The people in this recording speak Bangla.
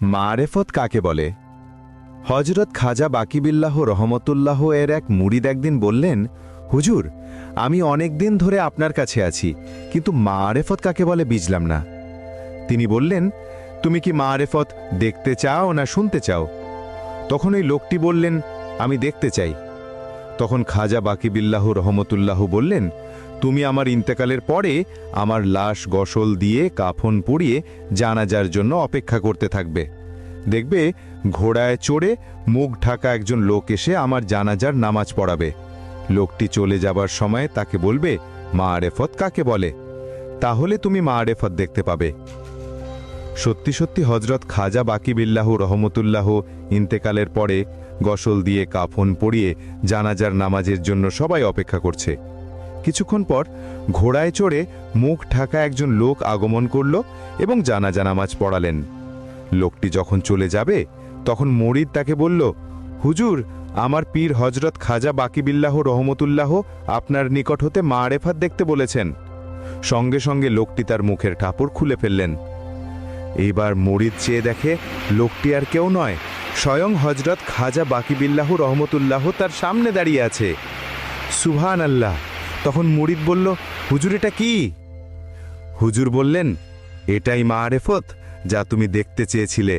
মারেফত কাকে বলে? হযরত খাজা বাকিবিল্লাহ রহমতুল্লাহ এর এক মুরিদ একদিন বললেন, হুজুর, আমি অনেক দিন ধরে আপনার কাছে আছি, কিন্তু মারেফত কাকে বলে বুঝলাম না। তিনি বললেন, তুমি কি মারেফত দেখতে চাও না শুনতে চাও? তখন ওই লোকটি বললেন, আমি দেখতে চাই। তখন খাজা বাকিবিল্লাহ রহমতুল্লাহ বললেন, তুমি আমার ইন্তেকালের পরে আমার লাশ গোসল দিয়ে কাফন পরিয়ে জানাজার জন্য অপেক্ষা করতে থাকবে। দেখবে ঘোড়ায় চড়ে মুখ ঢাকা একজন লোক এসে আমার জানাজার নামাজ পড়াবে। লোকটি চলে যাবার সময় তাকে বলবে, মারেফত কাকে বলে? তাহলে তুমি মারেফত দেখতে পাবে। সত্যি সত্যি হযরত খাজা বাকিবিল্লাহ রহমতুল্লাহ ইন্তেকালের পরে গোসল দিয়ে কাফন পরিয়ে জানাজার নামাজের জন্য সবাই অপেক্ষা করছে। কিছুক্ষণ পর ঘোড়ায় চড়ে মুখ ঢাকা একজন লোক আগমন করল এবং জানাজা নামাজ পড়ালেন। লোকটি যখন চলে যাবে তখন মুরিদ তাকে বলল, হুজুর, আমার পীর হযরত খাজা বাকিবিল্লাহ রহমতুল্লাহ আপনার নিকট হতে মারেফত দেখতে বলেছেন। সঙ্গে সঙ্গে লোকটি তার মুখের কাপড় খুলে ফেললেন। এইবার মুরিদ চেয়ে দেখে লোকটি আর কেউ নয়, স্বয়ং হযরত খাজা বাকিবিল্লাহ রহমতুল্লাহ তার সামনে দাঁড়িয়ে আছে। সুবহান আল্লাহ! তখন মুরিদ বলল, হুজুর, এটা কি? হুজুর বললেন, এটাই মারেফত যা তুমি দেখতে চেয়েছিলে।